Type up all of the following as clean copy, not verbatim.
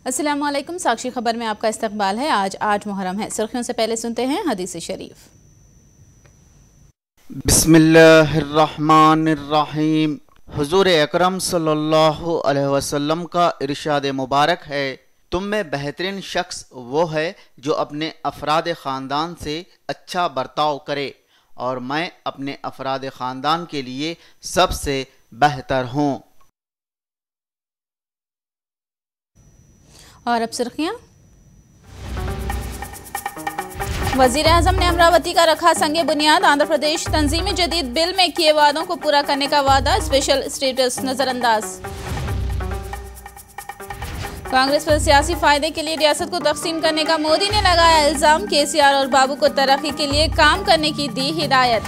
अस्सलाम वालेकुम। साक्षी खबर में आपका इस्तकबाल है। आज 8 मुहर्रम है। सुर्खियों से पहले सुनते हैं हदीस शरीफ। बिस्मिल्लाहिर्रहमानिर्रहीम। हुजूर अकरम सल्लल्लाहु अलैहि वसल्लम का इरशाद मुबारक है, तुम में बेहतरीन शख्स वो है जो अपने अफराद ख़ानदान से अच्छा बर्ताव करे और मैं अपने अफराद ख़ानदान के लिए सबसे बेहतर हूँ। और अब सुर्खियाँ। वज़ीर-ए-आज़म ने अमरावती का रखा संगे बुनियाद। आंध्र प्रदेश तंजीमी जदीद बिल में किए वादों को पूरा करने का वादा। स्पेशल स्टेटस नजरअंदाज। कांग्रेस पर सियासी फायदे के लिए रियासत को तकसीम करने का मोदी ने लगाया इल्जाम। केसीआर और बाबू को तरक्की के लिए काम करने की दी हिदायत।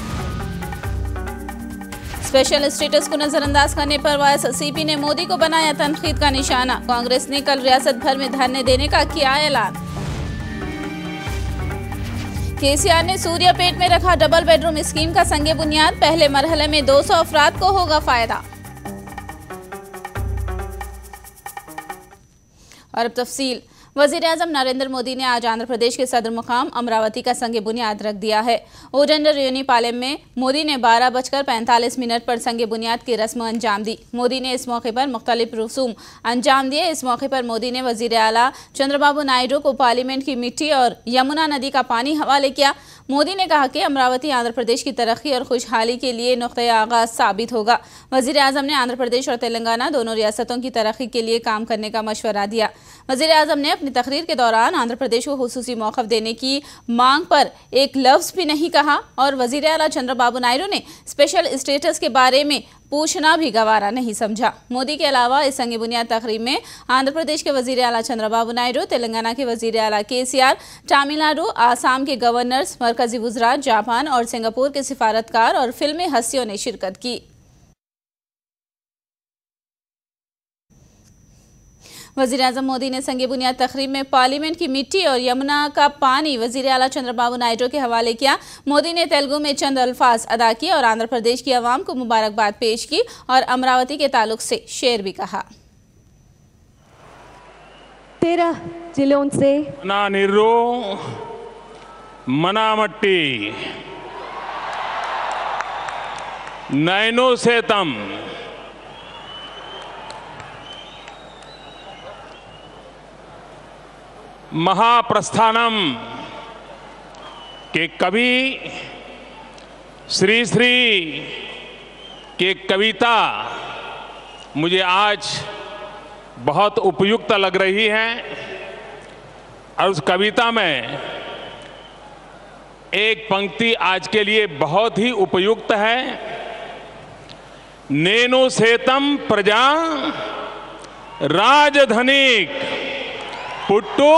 स्पेशल स्टेटस को नजरअंदाज करने पर वाईएससीपी ने मोदी को बनाया तनकीद का निशाना। कांग्रेस ने कल रियासत भर में धरने देने का किया ऐलान। केसीआर ने सूर्यापेट में रखा डबल बेडरूम स्कीम का संगे बुनियाद। पहले मरहले में 200 अफराद को होगा फायदा। और अब तफसील। वज़ीर-ए-आज़म नरेंद्र मोदी ने आज आंध्र प्रदेश के सदर मुकाम अमरावती का संगे बुनियाद रख दिया है। ओडेंडर रेवनीपालेम में मोदी ने 12:45 पर संगे बुनियाद की रस्म अंजाम दी। मोदी ने इस मौके पर मुख्तलिफ रसूम अंजाम दिए। इस मौके पर मोदी ने वज़ीर आला चंद्रबाबू नायडू को पार्लियामेंट की मिट्टी और यमुना नदी का पानी हवाले किया। मोदी ने कहा कि अमरावती आंध्र प्रदेश की तरक्की और खुशहाली के लिए नुक्ते आगाज साबित होगा। वज़ीर-ए-आज़म ने आंध्र प्रदेश और तेलंगाना दोनों रियासतों की तरक्की के लिए काम करने का मशवरा दिया। वज़ीर-ए-आज़म ने अपनी तकरीर के दौरान आंध्र प्रदेश को खुसूसी मौक़िफ़ देने की मांग पर एक लफ्ज़ भी नहीं कहा और वज़ीर आला चंद्रबाबू नायडू ने स्पेशल स्टेटस के बारे में पूछना भी गवारा नहीं समझा। मोदी के अलावा इस संगे बुनियाद तकरीब में आंध्र प्रदेश के वज़ीर आला चंद्रबाबू नायडू, तेलंगाना के वज़ीर आला केसीआर, तमिलनाडु, आसाम के गवर्नर्स, मरकजी वज़रात, जापान और सिंगापुर के सिफारतकार और फिल्मी हस्तियों ने शिरकत की। वज़ीर-ए-आज़म मोदी ने संगे बुनियाद तकरीब में पार्लियामेंट की मिट्टी और यमुना का पानी वज़ीर आला चंद्रबाबू नायडू के हवाले किया। मोदी ने तेलुगु में चंद अल्फाज अदा किए और आंध्र प्रदेश की आवाम को मुबारकबाद पेश की और अमरावती के ताल्लुक से शेर भी कहा। 13 जिलों से मना निर्रो मना मट्टी नैनो सेतम महाप्रस्थानम के कवि श्री श्री के कविता मुझे आज बहुत उपयुक्त लग रही है और उस कविता में एक पंक्ति आज के लिए बहुत ही उपयुक्त है। नेनु सेतम प्रजा राजधनिक पुट्टू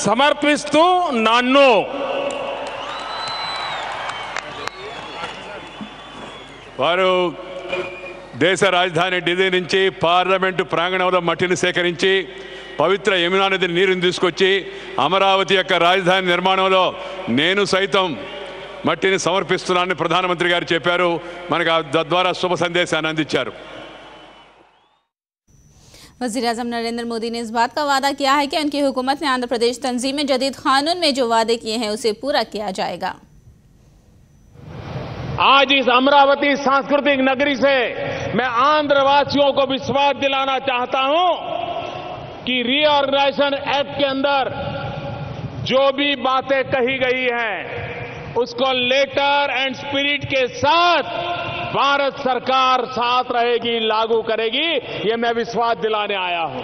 समर्पिस्तु नान्नो। వారు దేశ రాజధాని ఢిల్లీ నుంచి పార్లమెంటు ప్రాంగణంలో మట్టిని సేకరించి పవిత్ర యమునా నది నీరుని తీసుకొచ్చి అమరావతి యొక్క రాజధాని నిర్మాణంలో నేను సైతం మట్టిని సమర్పిస్తున్నానని ప్రధానమంత్రి గారు చెప్పారు। మనకు తద్వారా శుభ సందేశాన్ని అందించారు। वज़ीर-ए-आज़म नरेंद्र मोदी ने इस बात का वादा किया है कि उनकी हुकूमत ने आंध्र प्रदेश तंजीम जदीद कानून में जो वादे किए हैं उसे पूरा किया जाएगा। आज इस अमरावती सांस्कृतिक नगरी से मैं आंध्र वासियों को विश्वास दिलाना चाहता हूं कि रीऑर्गेनाइजेशन एक्ट के अंदर जो भी बातें कही गई हैं उसको लेटर एंड स्पिरिट के साथ भारत सरकार साथ रहेगी, लागू करेगी, ये मैं विश्वास दिलाने आया हूं।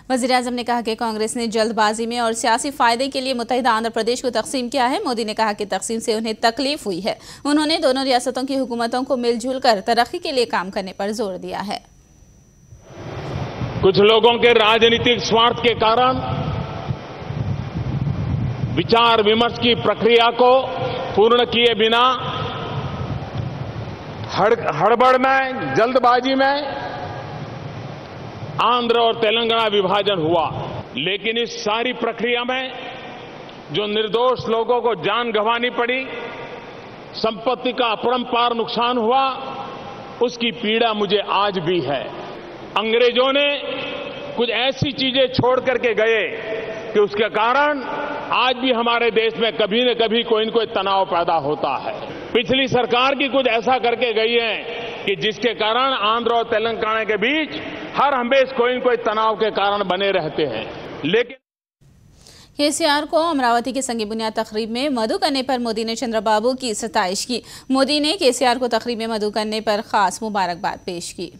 वज़ीर-ए-आज़म ने कहा कि कांग्रेस ने जल्दबाजी में और सियासी फायदे के लिए मुत्तहिदा आंध्र प्रदेश को तकसीम किया है। मोदी ने कहा कि तकसीम से उन्हें तकलीफ हुई है। उन्होंने दोनों रियासतों की हुकूमतों को मिलजुल कर तरक्की के लिए काम करने पर जोर दिया है। कुछ लोगों के राजनीतिक स्वार्थ के कारण विचार विमर्श की प्रक्रिया को पूर्ण किए बिना हड़बड़ में, जल्दबाजी में आंध्र और तेलंगाना विभाजन हुआ। लेकिन इस सारी प्रक्रिया में जो निर्दोष लोगों को जान गंवानी पड़ी, संपत्ति का अपरंपार नुकसान हुआ, उसकी पीड़ा मुझे आज भी है। अंग्रेजों ने कुछ ऐसी चीजें छोड़ करके गए कि उसके कारण आज भी हमारे देश में कभी न कभी कोई न कोई तनाव पैदा होता है। पिछली सरकार की कुछ ऐसा करके गई है कि जिसके कारण आंध्र और तेलंगाना के बीच हर हमेशा कोई न कोई तनाव के कारण बने रहते हैं। लेकिन केसीआर को अमरावती के संग बुनियाद तकरीब में मदु करने पर मोदी ने चंद्रबाबू की सताइश की। मोदी ने केसीआर को तकरीब में मदु करने पर खास मुबारकबाद पेश की।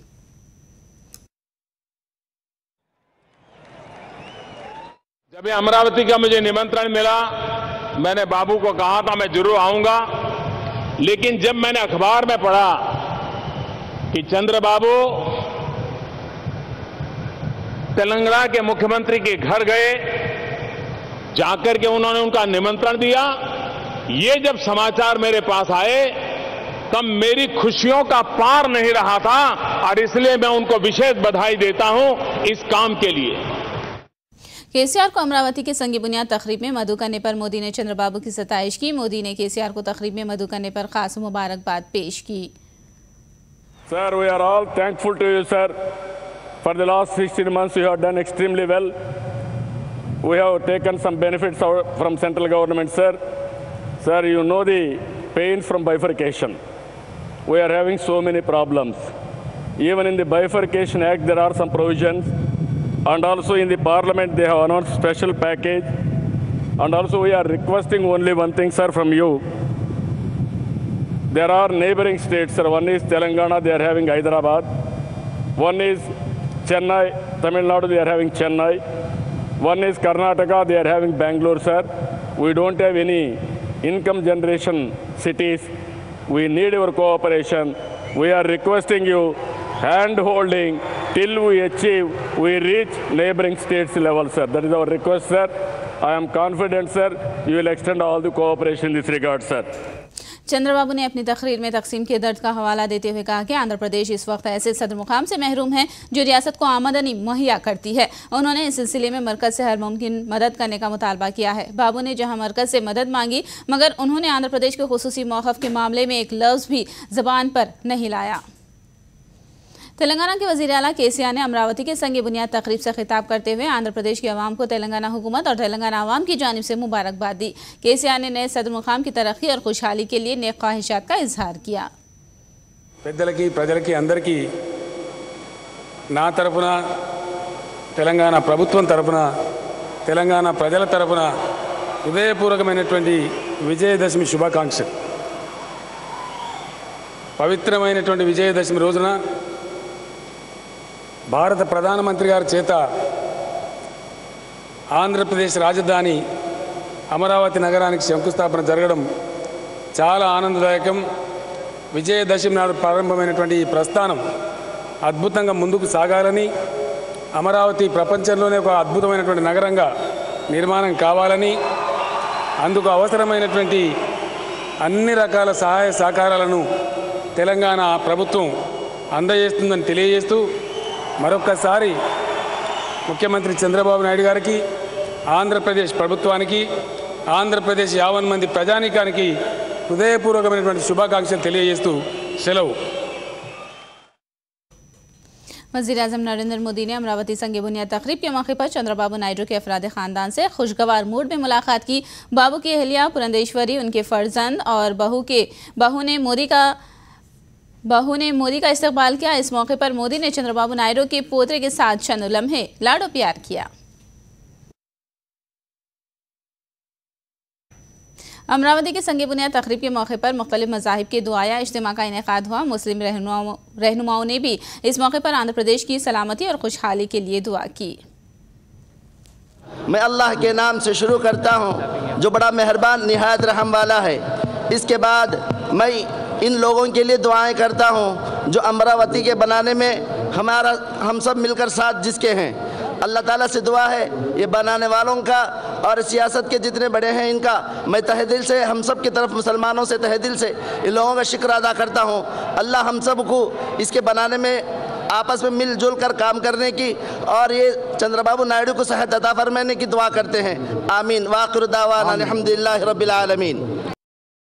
जब अमरावती का मुझे निमंत्रण मिला, मैंने बाबू को कहा था मैं जरूर आऊंगा, लेकिन जब मैंने अखबार में पढ़ा कि चंद्रबाबू तेलंगाना के मुख्यमंत्री के घर गए, जाकर के उन्होंने उनका निमंत्रण दिया, ये जब समाचार मेरे पास आए तब मेरी खुशियों का पार नहीं रहा था और इसलिए मैं उनको विशेष बधाई देता हूं इस काम के लिए। केसीआर को अमरावती के संग बुनियाद तकरीब में मदु करने पर मोदी ने चंद्रबाबू की सताइश की। मोदी ने केसीआर को तकरीब में मदु करने पर खास मुबारकबाद पेश की। Sir, we are all thankful to you sir, for the last 16 months you have done extremely well. We have taken some benefits from central government, sir. Sir, you know the pain from bifurcation. We are having so many problems. Even in the Bifurcation Act, there are some provisions. And also in the Parliament, they have announced special package. And also we are requesting only one thing, sir, from you. There are neighboring states, sir. One is Telangana, they are having Hyderabad. One is Chennai, Tamil Nadu, they are having Chennai. One is Karnataka, they are having Bangalore, sir. We don't have any income generation cities. We need your cooperation. We are requesting you hand-holding till we reach neighboring states level, sir. That is our request, sir. I am confident, sir, you will extend all the cooperation in this regard, sir. Chandrababu ने अपनी तकरीर में तकसीम के दर्द का हवाला देते हुए कहा कि आंध्र प्रदेश इस वक्त ऐसे सदर मुकाम से महरूम है जो रियासत को आमदनी मुहैया करती है। उन्होंने इस सिलसिले में मरकज से हर मुमकिन मदद करने का मुतालबा किया है। बाबू ने जहां मरकज से मदद मांगी, मगर उन्होंने आंध्र प्रदेश के खुसूसी मौक़िफ़ के मामले में एक लफ्ज़ भी ज़बान पर नहीं लाया। तेलंगाना के वज़ीर आला केसीआर ने अमरावती के संग बुनियाद तकरीब से खिताब करते हुए आंध्र प्रदेश की आवाम को तेलंगाना हुकूमत और तेलंगाना आवाम की जानिब से मुबारकबाद दी। केसीआर ने नए सदर मुकाम की तरक्की और खुशहाली के लिए नेक ख्वाहिशात का इजहार किया। పెద్దలకి ప్రజలకి అందరికీ నా తరపున తెలంగాణ ప్రభుత్వం తరపున తెలంగాణ ప్రజల తరపున హృదయపూర్వకమైనటువంటి విజయదశమి శుభాకాంక్షలు। పవిత్రమైనటువంటి విజయదశమి రోజున భారత ప్రధానమంత్రి గారి చేత ఆంధ్రప్రదేశ్ రాజధాని అమరావతి నగరానికి శంకుస్థాపన జరగడం చాలా ఆనందదాయకం। విజయదశమి నాడు ప్రారంభమైనటువంటి ఈ ప్రస్థానం అద్భుతంగా ముందుకు సాగాలని, అమరావతి ప్రపంచంలోనే ఒక అద్భుతమైనటువంటి నగరంగా నిర్మాణం కావాలని, అందుకు అవసరమైనటువంటి అన్ని రకాల సహాయ సహకారాలను తెలంగాణ ప్రభుత్వం అందజేస్తుందని తెలియజేస్తూ మరొకసారి ముఖ్యమంత్రి చంద్రబాబు నాయుడు గారికి, ఆంధ్రప్రదేశ్ ప్రభుత్వానికి, ఆంధ్రప్రదేశ్ 50 మంది ప్రజానీకానికి హృదయపూర్వకమైనటువంటి శుభాకాంక్షలు తెలియజేస్తూ సెలవు। वज़ीर-ए-आज़म नरेंद्र मोदी ने अमरावती संग बुनियाद तकरीब के मौके पर चंद्रबाबू नायडू के अफराद ख़ानदान से खुशगवार मूड में मुलाकात की। बाबू की अहलिया पुरंदेश्वरी, उनके फर्जंद और बहू ने मोदी का इस्तकबाल किया। इस मौके पर मोदी ने चंद्रबाबू नायडू के पोते के साथ चंद लम्हे लाडो प्यार किया। अमरावती के संग बुनियाद तकरीब के मौके पर मुख्तलिफ मज़ाहिब के दुआया इज्तिमा का इनेकाद हुआ। मुस्लिम रहनुमाओं ने भी इस मौके पर आंध्र प्रदेश की सलामती और खुशहाली के लिए दुआ की। मैं अल्लाह के नाम से शुरू करता हूँ जो बड़ा मेहरबान निहायत रहम वाला है। इसके बाद मैं इन लोगों के लिए दुआएं करता हूँ जो अमरावती के बनाने में हम सब मिलकर साथ जिसके हैं। अल्लाह ताला से दुआ है ये बनाने वालों का और सियासत के जितने बड़े हैं इनका मैं तहे दिल से हम सब की तरफ मुसलमानों से तहे दिल से इन लोगों का शुक्र अदा करता हूँ। अल्लाह हम सब को इसके बनाने में आपस में मिलजुल कर काम करने की और ये चंद्रबाबू नायडू को सेहत अता फरमाने की दुआ करते हैं। आमीन। वाखिर दावाना अल्हम्दुलिल्लाहि रब्बिल आलमीन।